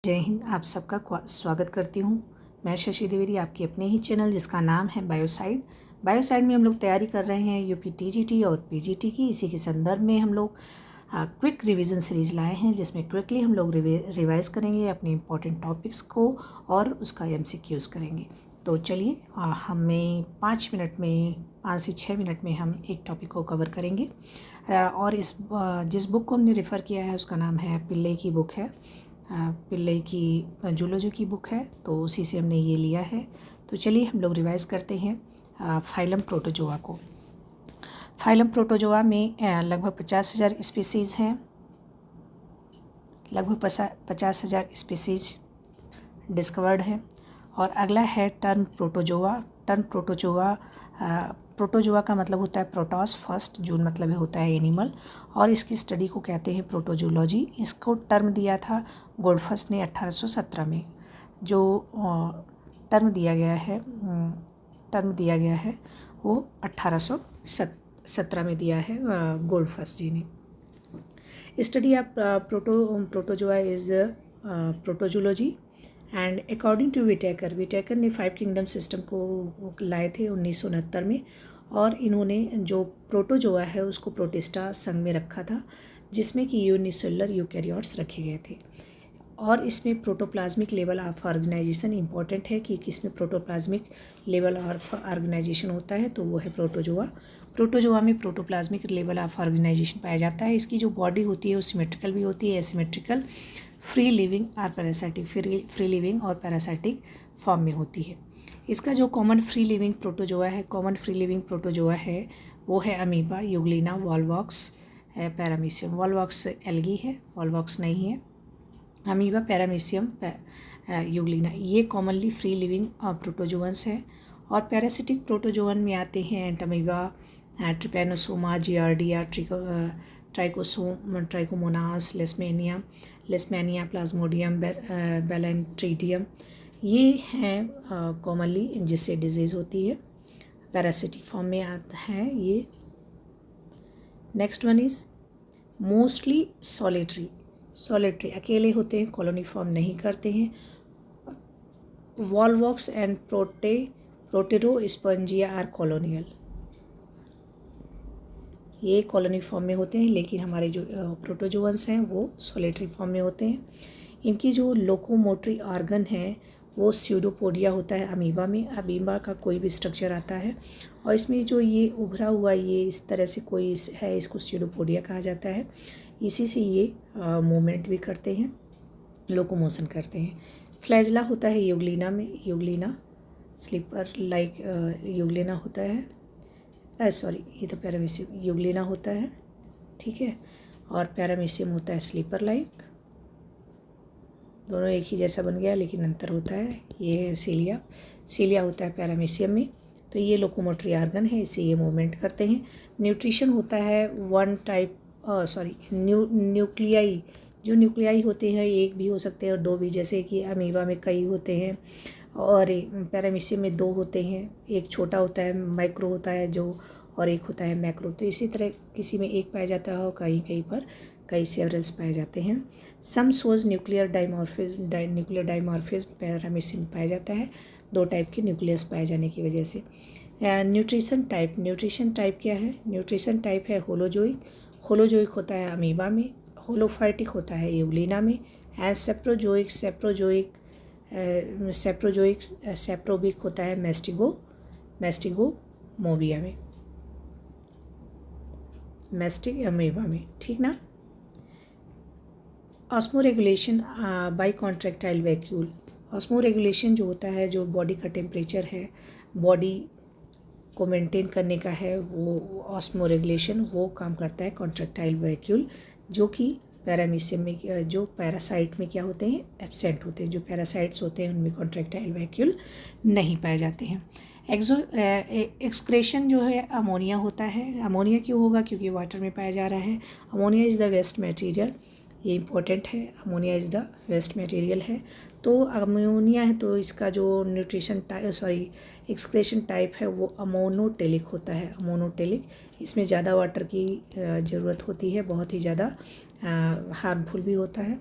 जय हिंद। आप सबका स्वागत करती हूँ। मैं शशि द्विवेदी, आपके अपने ही चैनल जिसका नाम है बायोसाइड। बायोसाइड में हम लोग तैयारी कर रहे हैं यूपी टीजीटी और पीजीटी की। इसी के संदर्भ में हम लोग क्विक रिवीजन सीरीज़ लाए हैं, जिसमें क्विकली हम लोग रिवाइज करेंगे अपने इम्पोर्टेंट टॉपिक्स को और उसका एमसीक्यूज़ करेंगे। तो चलिए, हमें 5 मिनट में 5 से 6 मिनट में हम एक टॉपिक को कवर करेंगे। और जिस बुक को हमने रेफ़र किया है उसका नाम है पिल्लई की बुक है, पिल्लई की जूलॉजी की बुक है, तो उसी से हमने ये लिया है। तो चलिए हम लोग रिवाइज करते हैं फाइलम प्रोटोजोआ को। फाइलम प्रोटोजोआ में लगभग 50,000 स्पीसीज़ हैं, लगभग 50,000 स्पीसीज़ डिस्कवर्ड है। और अगला है टर्म प्रोटोजोआ। टर्म प्रोटोजोआ का मतलब होता है प्रोटोस, फर्स्ट, जून मतलब होता है एनिमल, और इसकी स्टडी को कहते हैं प्रोटोजोलॉजी। इसको टर्म दिया था गोल्डफस्ट ने 1817 में। जो टर्म दिया गया है वो 1817 में दिया है गोल्डफस्ट जी ने। Study of protozoa is protozoology and according to Whittaker ने 5 किंगडम सिस्टम को लाए थे 1969 में। और इन्होंने जो प्रोटोजोआ है उसको प्रोटिस्टा संघ में रखा था, जिसमें कि यूनिसेलुलर यूकैरियोट्स रखे गए थे। और इसमें protoplasmic level of organization important है कि किसमें प्रोटोप्लाज्मिक लेवल ऑफ ऑर्गेनाइजेशन होता है, तो वो है प्रोटोजोआ। प्रोटोजोआ में प्रोटोप्लाज्मिक लेवल ऑफ ऑर्गेनाइजेशन पाया जाता है। इसकी जो बॉडी होती है वो सिमेट्रिकल भी होती है, एसिमेट्रिकल, फ्री लिविंग और पैरासाइटिक, फ्री लिविंग और पैरासाइटिक फॉर्म में होती है। इसका जो कॉमन फ्री लिविंग प्रोटोजोआ है वो है amoeba, euglena, volvox, paramecium. Volvox algae है, वॉलवॉक्स नहीं है। अमीबा, पैरामीशियम, यूग्लिना, ये कॉमनली फ्री लिविंग प्रोटोजोअन्स हैं। और पैरासिटिक प्रोटोजोअन में आते हैं entamoeba, trypanosoma, giardia, trichomonas, leishmania, plasmodium, balantidium, ये हैं कॉमनली जिससे डिजीज़ होती है, पैरासिटिक फॉर्म में आता है ये। Next one is mostly solitary, अकेले होते हैं, कॉलोनी फॉर्म नहीं करते हैं। वॉलवॉक्स एंड प्रोटेरोस्पॉन्जिया आर कॉलोनियल, ये कॉलोनी फॉर्म में होते हैं, लेकिन हमारे जो प्रोटोजोअन्स हैं वो सॉलिटरी फॉर्म में होते हैं। इनकी जो लोकोमोटरी ऑर्गन है वो स्यूडोपोडिया होता है अमीबा में। अमीबा का कोई भी स्ट्रक्चर आता है और इसमें जो ये उभरा हुआ ये इस तरह से कोई है, इसको स्यूडोपोडिया कहा जाता है। इसी से ये मूवमेंट भी करते हैं, लोकोमोशन करते हैं। फ्लैजला होता है यूग्लिना में, यूग्लिना स्लीपर लाइक यूग्लिना होता है, ये तो पैरामीशियम, यूग्लिना होता है, ठीक है। और पैरामीशियम होता है स्लीपर लाइक। दोनों एक ही जैसा बन गया लेकिन अंतर होता है। ये है सीलिया होता है पैरामीशियम में। तो ये लोकोमोटरी ऑर्गन है, इससे ये मूवमेंट करते हैं। न्यूट्रिशन होता है न्यूक्लियाई, जो न्यूक्लियाई होते हैं एक भी हो सकते हैं और दो भी, जैसे कि अमीबा में कई होते हैं और पैरामीशियम में 2 होते हैं। एक छोटा होता है माइक्रो होता है जो, और एक होता है मैक्रो। तो इसी तरह किसी में एक पाया जाता है और कहीं पर कई सेवरल्स पाए जाते हैं। सम सोज न्यूक्लियर डाइमॉर्फिज्म पैरामीशियम पाया जाता है, 2 टाइप के न्यूक्लियस पाए जाने की वजह से। न्यूट्रिशन टाइप क्या है? न्यूट्रिशन टाइप है होलोजोइक होता है अमीबा में, होलोफाइटिक होता है यूग्लिना में, एंड सेप्रोबिक होता है मैस्टिगोमोविया में, अमीबा में, ठीक ना। Osmoregulation by contractile vacuole. Osmoregulation जो होता है, जो बॉडी का टेम्परेचर है, बॉडी को मेंटेन करने का है, वो ऑस्मोरेगुलेशन वो काम करता है कॉन्ट्रैक्टाइल वैक्यूल, जो कि पैरामीशियम में, जो पैरासाइट में क्या होते हैं, एब्सेंट होते हैं। जो पैरासाइट्स होते हैं उनमें कॉन्ट्रैक्टाइल वैक्यूल नहीं पाए जाते हैं। एक्सक्रेशन जो है अमोनिया होता है। अमोनिया क्यों होगा? क्योंकि वाटर में पाया जा रहा है। Ammonia is the waste material, ये इम्पोर्टेंट है। Ammonia is the waste material है। तो अमोनिया है तो इसका जो एक्सक्रेशन टाइप है वो अमोनोटेलिक होता है। अमोनोटेलिक, इसमें ज़्यादा वाटर की ज़रूरत होती है, बहुत ही ज़्यादा हार्मफुल भी होता है।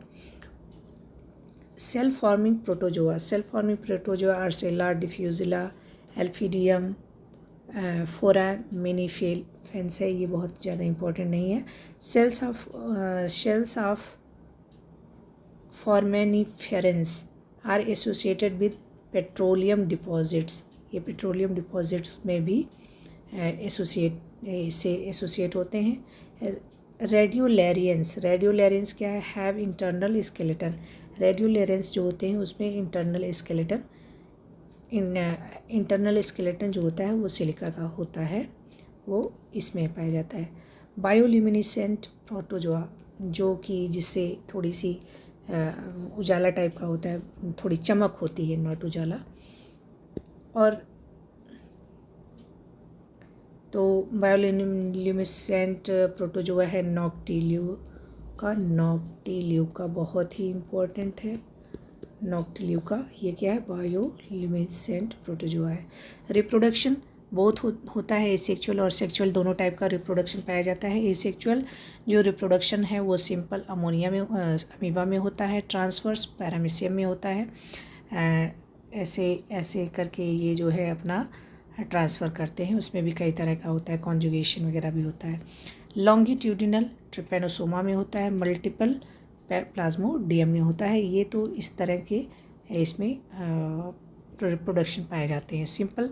Self forming protozoa arcella, difflugia, elphidium, foraminiferans है, ये बहुत ज़्यादा इंपॉर्टेंट नहीं है। Shells of foraminiferans are associated with petroleum deposits, ये पेट्रोलियम डिपॉजिट्स में भी एसोसिएट होते हैं। रेडियोलैरियंस क्या है? Have internal skeleton. रेडियोलैरियंस जो होते हैं उसमें इंटरनल स्केलेटन जो होता है वो सिलिका का होता है, वो इसमें पाया जाता है। बायोल्यूमिनेसेंट प्रोटोजोआ, जो कि जिससे थोड़ी सी उजाला टाइप का होता है, थोड़ी चमक होती है, नॉट उजाला। और तो बायोल्यूमिनेसेंट प्रोटोजोआ है नॉक्टिल्यूका बहुत ही इम्पोर्टेंट है। नॉक्टिल्यूका ये क्या है? बायोल्यूमिनेसेंट प्रोटोजोआ है। रिप्रोडक्शन बहुत होता है, एसेक्सुअल और सेक्सुअल दोनों टाइप का रिप्रोडक्शन पाया जाता है। एसेक्सुअल जो रिप्रोडक्शन है वो सिंपल अमीबा में होता है, ट्रांसवर्स पैरामीशियम में होता है। ऐसे करके ये जो है अपना ट्रांसफ़र करते हैं, उसमें भी कई तरह का होता है, कॉन्जुगेशन वगैरह भी होता है। लॉन्गिट्यूडिनल ट्रिपेनोसोमा में होता है, मल्टीपल प्लाज्मोडियम में होता है। ये तो इस तरह के इसमें रिप्रोडक्शन पाए जाते हैं। सिंपल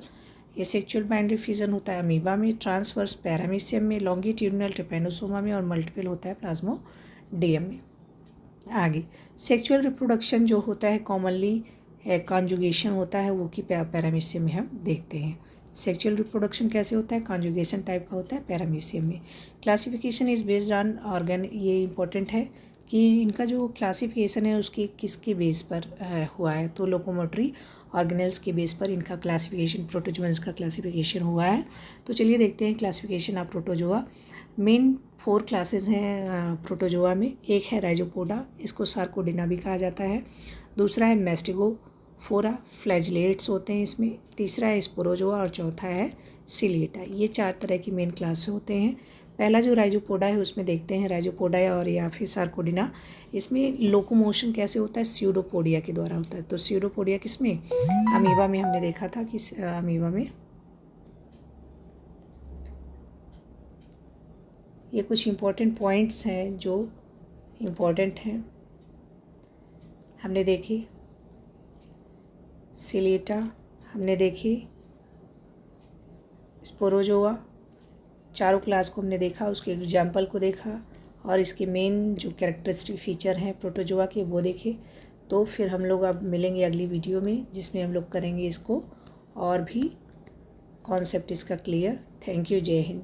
एसेक्सुअल बाइंडरी फ्यूजन होता है अमीबा में, ट्रांसवर्स पैरामीशियम में, लॉन्गिट्यूडिनल ट्रिपेनोसोमा में, और मल्टीपल होता है प्लाज्मोडियम में। आगे सेक्सुअल रिप्रोडक्शन जो होता है कॉमनली कॉन्जुगेशन होता है, वो कि पैरामीशियम में हम देखते हैं। सेक्सुअल रिप्रोडक्शन कैसे होता है? कॉन्जुगेशन टाइप का होता है पैरामीशियम में। Classification is based on organ, ये इंपॉर्टेंट है कि इनका जो क्लासिफिकेशन है उसके किसके बेस पर हुआ है, तो लोकोमोटरी ऑर्गेनल्स के बेस पर इनका क्लासिफिकेशन, प्रोटोजोअन्स का क्लासिफिकेशन हुआ है। तो चलिए देखते हैं classification of protozoa. Main 4 classes हैं प्रोटोजोआ में। एक है राइजोपोडा, इसको सार्कोडिना भी कहा जाता है। दूसरा है मैस्टिगोफोरा, फ्लैजिलेट्स होते हैं इसमें। तीसरा है स्पोरोजोआ और चौथा है सिलिएटा। ये 4 तरह की मेन क्लास होते हैं। पहला जो राइजोपोडा है उसमें देखते हैं राइजोपोडा और या फिर सार्कोडिना, इसमें लोकोमोशन कैसे होता है? स्यूडोपोडिया के द्वारा होता है। तो स्यूडोपोडिया किसमें? अमीबा में हमने देखा था कि अमीबा में ये कुछ इम्पोर्टेंट पॉइंट्स हैं जो इम्पोर्टेंट हैं हमने देखी। सिलिएटा हमने देखी, स्पोरोजोआ, चारों क्लास को हमने देखा, उसके एग्जाम्पल को देखा, और इसके मेन जो कैरेक्टरिस्टिक फ़ीचर हैं प्रोटोजोआ के वो देखे। तो फिर हम लोग अब मिलेंगे अगली वीडियो में, जिसमें हम लोग करेंगे इसको और भी कॉन्सेप्ट इसका क्लियर। थैंक यू, जय हिंद।